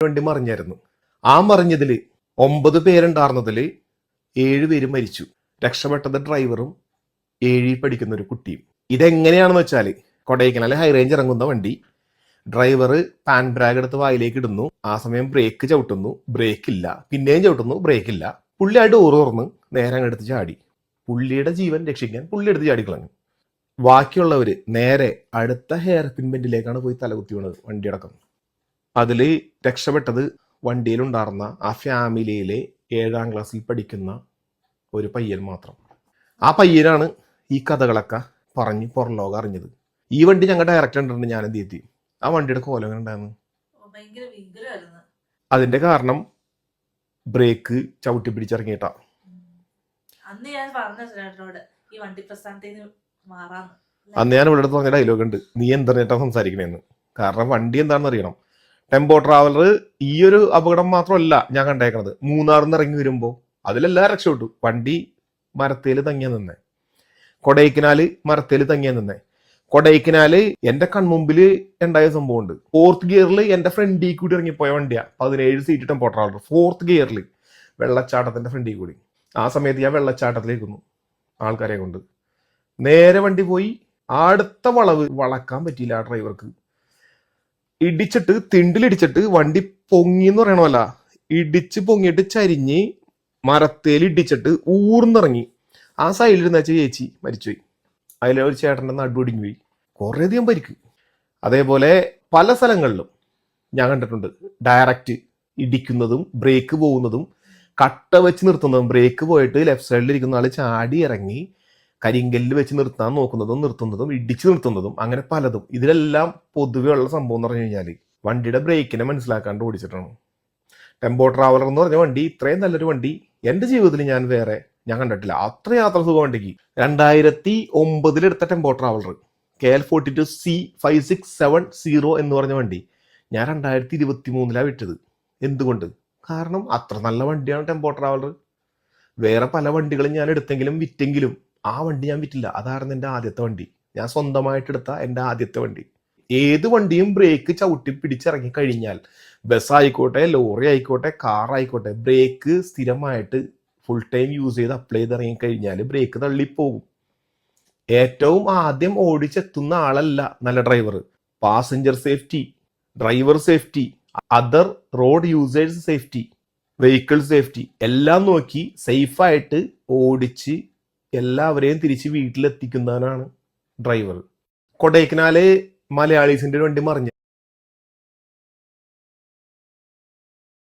വണ്ടി മറിഞ്ഞായിരുന്നു. ആ മറിഞ്ഞതിൽ 9 പേരുണ്ടായിരുന്നതിൽ 7 പേര് മരിച്ചു. രക്ഷപ്പെട്ടത് ഡ്രൈവറും 7 പഠിക്കുന്ന ഒരു കുട്ടിയും. ഇതെങ്ങനെയാണെന്ന് വെച്ചാൽ കൊടൈക്കനാൽ ഹൈ റേഞ്ച് ഇറങ്ങുന്ന വണ്ടി, ഡ്രൈവർ പാൻ ബ്രാഗ് എടുത്ത് വായിലേക്ക് ഇടുന്നു. ആ സമയം ബ്രേക്ക് ചവിട്ടുന്നു, ബ്രേക്ക് ഇല്ല. പിന്നെയും ചവിട്ടുന്നു, ബ്രേക്ക് ഇല്ല. പുള്ളി ആ ഡോറ് തുറന്ന് നേരെ അങ്ങെടുത്ത് ചാടി. പുള്ളിയുടെ ജീവൻ രക്ഷിക്കാൻ പുള്ളി എടുത്ത് ചാടിക്കളഞ്ഞു. ബാക്കിയുള്ളവര് നേരെ അടുത്ത ഹെയർ പിൻ ബെൻഡിലേക്കാണ് പോയി തലകുത്തി വീണത്, വണ്ടിയടക്കം. അതിൽ രക്ഷപ്പെട്ടത് വണ്ടിയിലുണ്ടായിരുന്ന ആ ഫാമിലിയിലെ 7ാം ക്ലാസ്സിൽ പഠിക്കുന്ന ഒരു പയ്യൻ മാത്രം. ആ പയ്യനാണ് ഈ കഥകളൊക്കെ പറഞ്ഞ് പുറംലോകം അറിഞ്ഞത്. ഈ വണ്ടി ഞങ്ങളുടെ ഡയറക്ടർ ഉണ്ട്, ഞാൻ എന്ത് ചെയ്തു. ആ വണ്ടിയുടെ കോലം ഉണ്ടായിരുന്നു. അതിന്റെ കാരണം ബ്രേക്ക് ചവിട്ടി പിടിച്ചിറങ്ങിയിട്ടാ. അന്ന് ഞാൻ ഇവിടെ പറഞ്ഞ ഡയലോഗ് ഉണ്ട്, നീ എന്തിനാ സംസാരിക്കണേന്ന്. കാരണം വണ്ടി എന്താണെന്ന് അറിയണം. ടെമ്പോ ട്രാവലർ ഈ ഒരു അപകടം മാത്രമല്ല ഞാൻ കണ്ടേക്കണത്. മൂന്നാറിൽ നിന്ന് ഇറങ്ങി വരുമ്പോ അതിലെല്ലാം രക്ഷപ്പെട്ടു. വണ്ടി മരത്തേല് തങ്ങിയ നിന്നേ. കൊടൈക്കനാല് മരത്തേല് തങ്ങിയ നിന്നേ. കൊടൈക്കനാല് എന്റെ കൺമുമ്പില് ഉണ്ടായ സംഭവമുണ്ട്. 4th ഗിയറിൽ എന്റെ ഫ്രണ്ടിൽ കൂടി ഇറങ്ങിപ്പോയ വണ്ടിയാ. 17 സീറ്റ് ടെമ്പോ ട്രാവലർ 4th ഗിയറിൽ വെള്ളച്ചാട്ടത്തിന്റെ ഫ്രണ്ടിൽ കൂടി. ആ സമയത്ത് ഞാൻ വെള്ളച്ചാട്ടത്തിലേക്കുന്നു ആൾക്കാരെ കൊണ്ട്. നേരെ വണ്ടി പോയി. അടുത്ത വളവ് വളക്കാൻ പറ്റിയില്ല ആ ഡ്രൈവർക്ക്. ഇടിച്ചിട്ട് തിണ്ടിലിടിച്ചിട്ട് വണ്ടി പൊങ്ങിന്ന് പറയണമല്ല, ഇടിച്ച് പൊങ്ങിയിട്ട് ചരിഞ്ഞ് മരത്തേൽ ഇടിച്ചിട്ട് ഊർന്നിറങ്ങി. ആ സൈഡിലിരുന്ന ചേച്ചി മരിച്ചുപോയി. അതിലെ ഒരു ചേട്ടൻ്റെ നടുവൊടിഞ്ഞു പോയി. കുറേ അധികം പരിക്ക്. അതേപോലെ പല സ്ഥലങ്ങളിലും ഞാൻ കണ്ടിട്ടുണ്ട് ഡയറക്റ്റ് ഇടിക്കുന്നതും ബ്രേക്ക് പോകുന്നതും കട്ട വെച്ച് നിർത്തുന്നതും. ബ്രേക്ക് പോയിട്ട് ലെഫ്റ്റ് സൈഡിലിരിക്കുന്ന ആൾ ചാടി ഇറങ്ങി കരിങ്കല്ല് വെച്ച് നിർത്താൻ നോക്കുന്നതും നിർത്തുന്നതും ഇടിച്ചു നിർത്തുന്നതും, അങ്ങനെ പലതും. ഇതിലെല്ലാം പൊതുവെ ഉള്ള സംഭവം എന്ന് പറഞ്ഞു കഴിഞ്ഞാൽ വണ്ടിയുടെ ബ്രേക്കിനെ മനസ്സിലാക്കാണ്ട് ഓടിച്ചിട്ടാണ്. ടെമ്പോ ട്രാവലർ എന്ന് പറഞ്ഞ വണ്ടി, ഇത്രയും നല്ലൊരു വണ്ടി എൻ്റെ ജീവിതത്തിൽ ഞാൻ കണ്ടിട്ടില്ല. അത്ര യാത്ര സുഖ വണ്ടിക്ക്. 2009 എടുത്ത ടെമ്പോ ട്രാവലർ KL42C5670 എന്ന് പറഞ്ഞ വണ്ടി ഞാൻ 2023 വിറ്റത്. എന്തുകൊണ്ട്? കാരണം അത്ര നല്ല വണ്ടിയാണ് ടെമ്പോ ട്രാവലർ. വേറെ പല വണ്ടികളും ഞാൻ എടുത്തെങ്കിലും വിറ്റെങ്കിലും ആ വണ്ടി ഞാൻ വിറ്റില്ല. അതായിരുന്നു എൻ്റെ ആദ്യത്തെ വണ്ടി. ഞാൻ സ്വന്തമായിട്ട് എടുത്ത എൻ്റെ ആദ്യത്തെ വണ്ടി. ഏത് വണ്ടിയും ബ്രേക്ക് ചവിട്ടി പിടിച്ചിറങ്ങി കഴിഞ്ഞാൽ, ബസ് ആയിക്കോട്ടെ, ലോറി ആയിക്കോട്ടെ, കാർ ആയിക്കോട്ടെ, ബ്രേക്ക് സ്ഥിരമായിട്ട് ഫുൾ ടൈം യൂസ് ചെയ്ത് അപ്ലൈ ചെയ്ത് ഇറങ്ങി കഴിഞ്ഞാൽ ബ്രേക്ക് തള്ളിപ്പോകും. ഏറ്റവും ആദ്യം ഓടിച്ചെത്തുന്ന ആളല്ല നല്ല driver. Passenger safety, driver safety, other road users safety, vehicle safety എല്ലാം നോക്കി സേഫായിട്ട് ഓടിച്ച് എല്ലാവരെയും തിരിച്ച് വീട്ടിലെത്തിക്കുന്നവനാണ് ഡ്രൈവർ. കൊടൈക്കനാല് മലയാളീസിന്റെ വണ്ടി മറിഞ്ഞ